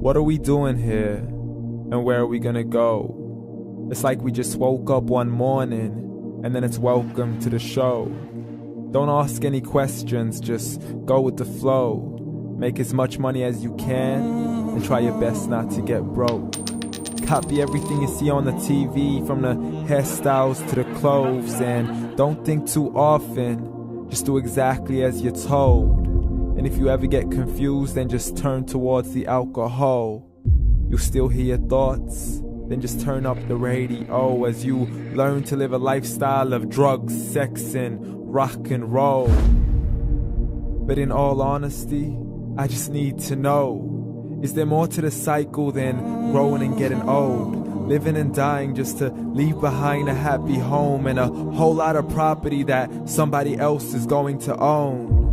What are we doing here? And where are we gonna go? It's like we just woke up one morning and then it's welcome to the show. Don't ask any questions, just go with the flow. Make as much money as you can and try your best not to get broke. Copy everything you see on the TV, from the hairstyles to the clothes, and don't think too often, just do exactly as you're told. And if you ever get confused, then just turn towards the alcohol. You'll still hear your thoughts, then just turn up the radio as you learn to live a lifestyle of drugs, sex, and rock and roll. But in all honesty, I just need to know, is there more to the cycle than growing and getting old? Living and dying just to leave behind a happy home and a whole lot of property that somebody else is going to own.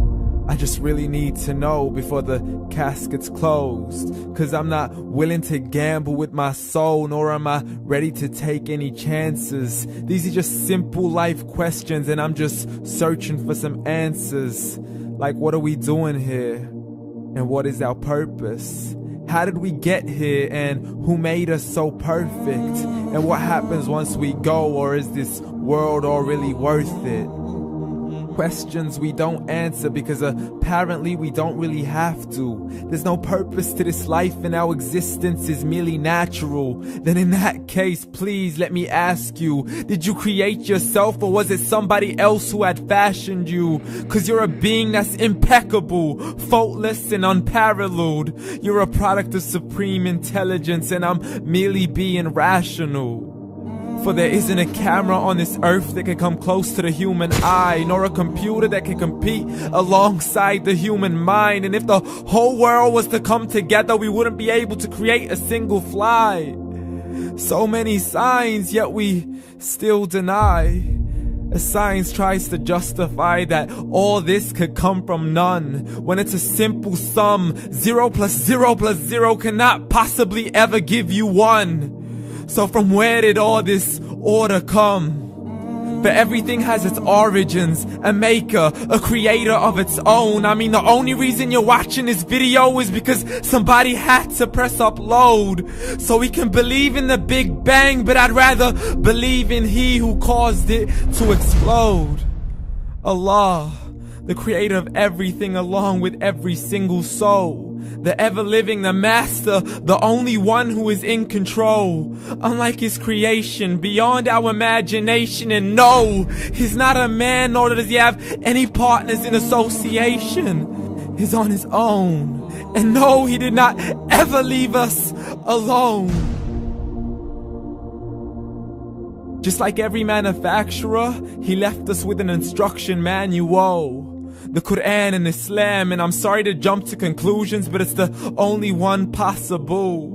I just really need to know before the casket's closed, 'cause I'm not willing to gamble with my soul, nor am I ready to take any chances. These are just simple life questions and I'm just searching for some answers. Like, what are we doing here? And what is our purpose? How did we get here, and who made us so perfect? And what happens once we go, or is this world all really worth it? Questions we don't answer because apparently we don't really have to. There's no purpose to this life and our existence is merely natural. Then in that case, please let me ask you, did you create yourself, or was it somebody else who had fashioned you? 'Cause you're a being that's impeccable, faultless and unparalleled. You're a product of supreme intelligence and I'm merely being rational. For there isn't a camera on this earth that can come close to the human eye, nor a computer that can compete alongside the human mind. And if the whole world was to come together, we wouldn't be able to create a single fly. So many signs, yet we still deny. As science tries to justify that all this could come from none, when it's a simple sum. 0 plus 0 plus 0 cannot possibly ever give you 1. So from where did all this order come? But everything has its origins, a maker, a creator of its own. I mean, the only reason you're watching this video is because somebody had to press upload. So we can believe in the Big Bang, but I'd rather believe in He who caused it to explode. Allah, the creator of everything along with every single soul. The ever-living, the master, the only one who is in control. Unlike his creation, beyond our imagination. And no, he's not a man, nor does he have any partners in association. He's on his own. And no, he did not ever leave us alone. Just like every manufacturer, he left us with an instruction manual. The Quran and Islam, and I'm sorry to jump to conclusions, but it's the only one possible.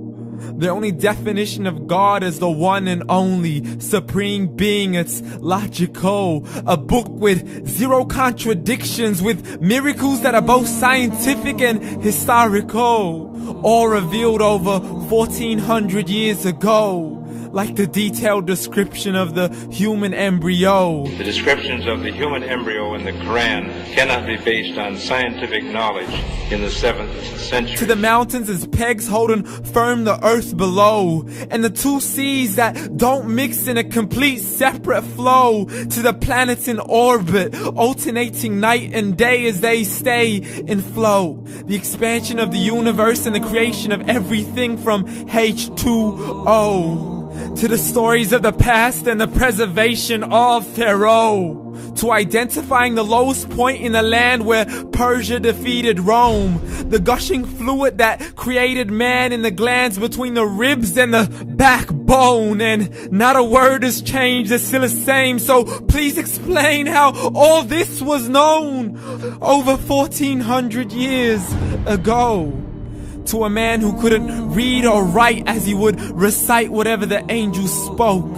The only definition of God is the one and only supreme being. It's logical, a book with 0 contradictions, with miracles that are both scientific and historical, all revealed over 1400 years ago. Like the detailed description of the human embryo. The descriptions of the human embryo in the Quran cannot be based on scientific knowledge in the 7th century. To the mountains as pegs holding firm the earth below, and the 2 seas that don't mix in a complete separate flow. To the planets in orbit, alternating night and day as they stay in flow. The expansion of the universe and the creation of everything from H2O. To the stories of the past and the preservation of Pharaoh. To identifying the lowest point in the land where Persia defeated Rome. The gushing fluid that created man in the glands between the ribs and the backbone. And not a word has changed, it's still the same. So please explain how all this was known over 1400 years ago. To a man who couldn't read or write as he would recite whatever the angels spoke.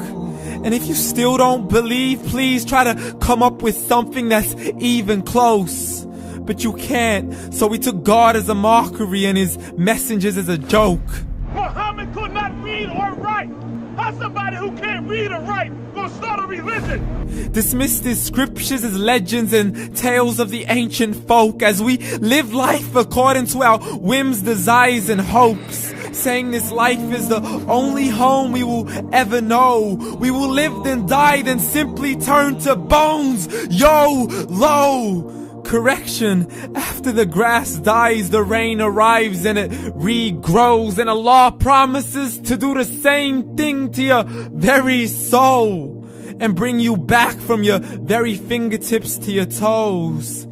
And if you still don't believe, please try to come up with something that's even close. But you can't, so we took God as a mockery and his messengers as a joke. Muhammad could not read or write. How's somebody who can't read or write gonna start a religion? Dismissed his scriptures as legends and tales of the ancient folk as we live life according to our whims, desires, and hopes. saying this life is the only home we will ever know. We will live then die, then simply turn to bones. YOLO! Correction, after the grass dies, the rain arrives and it regrows, and Allah promises to do the same thing to your very soul and bring you back from your very fingertips to your toes,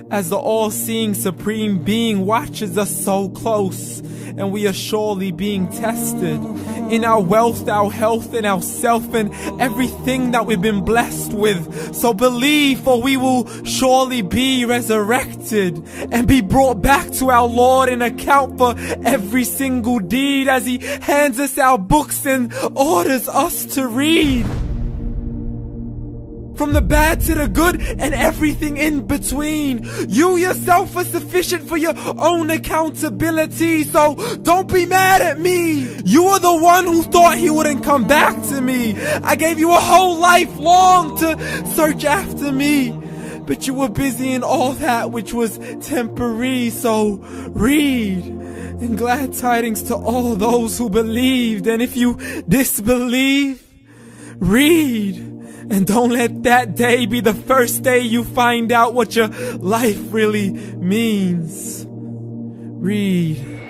as the all-seeing supreme being watches us so close, and we are surely being tested in our wealth, our health, and our self, and everything that we've been blessed with. So believe, for we will surely be resurrected and be brought back to our Lord and account for every single deed, as He hands us our books and orders us to read. From the bad to the good and everything in between. You yourself are sufficient for your own accountability, so don't be mad at me. You are the one who thought He wouldn't come back to me. I gave you a whole life long to search after me, but you were busy in all that which was temporary. So read, and glad tidings to all those who believed. And if you disbelieve, read. And don't let that day be the first day you find out what your life really means. Read.